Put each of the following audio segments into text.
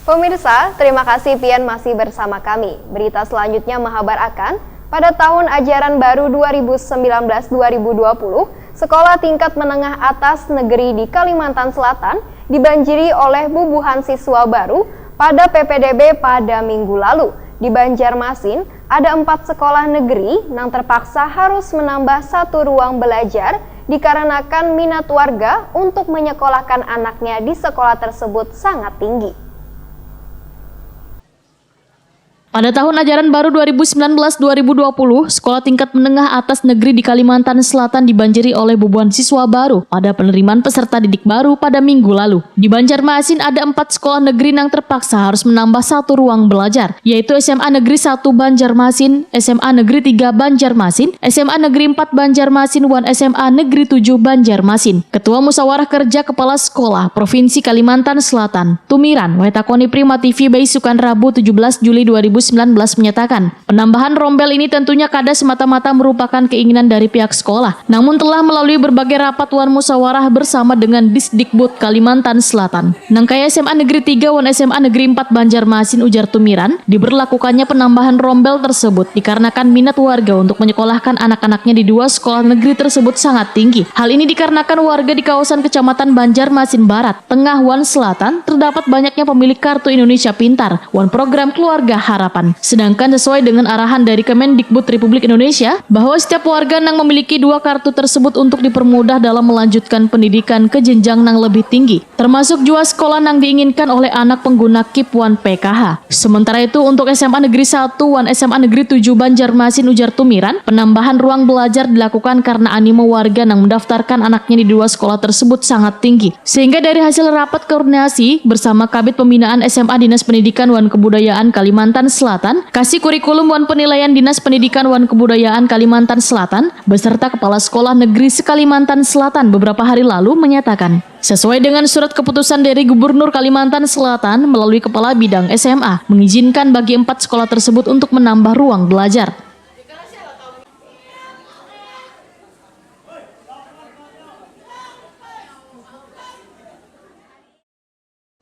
Pemirsa, terima kasih Pian masih bersama kami. Berita selanjutnya mengabarkan, pada tahun ajaran baru 2019-2020, sekolah tingkat menengah atas negeri di Kalimantan Selatan dibanjiri oleh bubuhan siswa baru pada PPDB pada minggu lalu. Di Banjarmasin, ada 4 sekolah negeri yang terpaksa harus menambah 1 ruang belajar dikarenakan minat warga untuk menyekolahkan anaknya di sekolah tersebut sangat tinggi. Pada tahun ajaran baru 2019-2020, sekolah tingkat menengah atas negeri di Kalimantan Selatan dibanjiri oleh bubuhan siswa baru pada penerimaan peserta didik baru pada minggu lalu. Di Banjarmasin ada 4 sekolah negeri yang terpaksa harus menambah 1 ruang belajar, yaitu SMA Negeri 1 Banjarmasin, SMA Negeri 3 Banjarmasin, SMA Negeri 4 Banjarmasin, dan SMA Negeri 7 Banjarmasin. Ketua Musyawarah Kerja Kepala Sekolah Provinsi Kalimantan Selatan, Tumiran, Wetakoni Prima TV Baisukan Rabu 17 Juli 2019 menyatakan, penambahan rombel ini tentunya kada semata-mata merupakan keinginan dari pihak sekolah, namun telah melalui berbagai rapat wan musyawarah bersama dengan Disdikbud Kalimantan Selatan. Nangkaya SMA Negeri 3 wan SMA Negeri 4 Banjarmasin, ujar Tumiran, diberlakukannya penambahan rombel tersebut dikarenakan minat warga untuk menyekolahkan anak-anaknya di 2 sekolah negeri tersebut sangat tinggi. Hal ini dikarenakan warga di kawasan Kecamatan Banjarmasin Barat, Tengah wan Selatan terdapat banyaknya pemilik Kartu Indonesia Pintar wan program Keluarga Harapan. Sedangkan sesuai dengan arahan dari Kemendikbud Republik Indonesia bahwa setiap warga yang memiliki 2 kartu tersebut untuk dipermudah dalam melanjutkan pendidikan ke jenjang yang lebih tinggi, termasuk jua sekolah yang diinginkan oleh anak pengguna KIP wan PKH. Sementara itu untuk SMA Negeri 1 wan SMA Negeri 7 Banjarmasin, ujar Tumiran, penambahan ruang belajar dilakukan karena animo warga yang mendaftarkan anaknya di 2 sekolah tersebut sangat tinggi. Sehingga dari hasil rapat koordinasi bersama Kabid Pembinaan SMA Dinas Pendidikan wan Kebudayaan Kalimantan Selatan, Kasih Kurikulum wan Penilaian Dinas Pendidikan wan Kebudayaan Kalimantan Selatan, beserta Kepala Sekolah Negeri se-Kalimantan Selatan beberapa hari lalu menyatakan, sesuai dengan surat keputusan dari Gubernur Kalimantan Selatan melalui Kepala Bidang SMA, mengizinkan bagi 4 sekolah tersebut untuk menambah ruang belajar.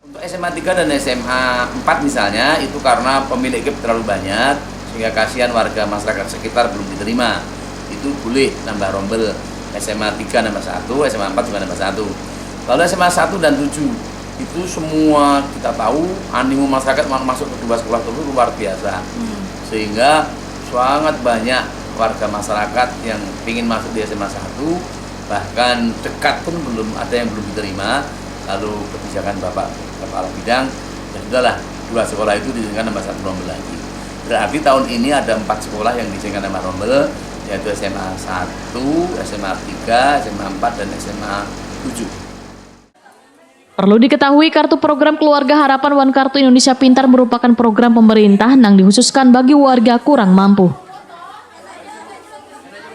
Untuk SMA 3 dan SMA 4 misalnya, itu karena pemilik KIP terlalu banyak sehingga kasihan warga masyarakat sekitar belum diterima. Itu boleh nambah rombel, SMA 3 nambah 1, SMA 4 juga nambah 1. Lalu SMA 1 dan 7 itu semua kita tahu animo masyarakat masuk ke 2 sekolah tersebut luar biasa. Sehingga sangat banyak warga masyarakat yang ingin masuk di SMA 1, bahkan dekat pun ada yang belum diterima. Lalu kebijakan Bapak Kepala Bidang, ya sudahlah 2 sekolah itu diizinkan nambah 1 rombel lagi. Berarti tahun ini ada 4 sekolah yang diizinkan nambah rombel, yaitu SMA 1, SMA 3, SMA 4, dan SMA 7. Perlu diketahui, Kartu Program Keluarga Harapan wan Kartu Indonesia Pintar merupakan program pemerintah yang dikhususkan bagi warga kurang mampu.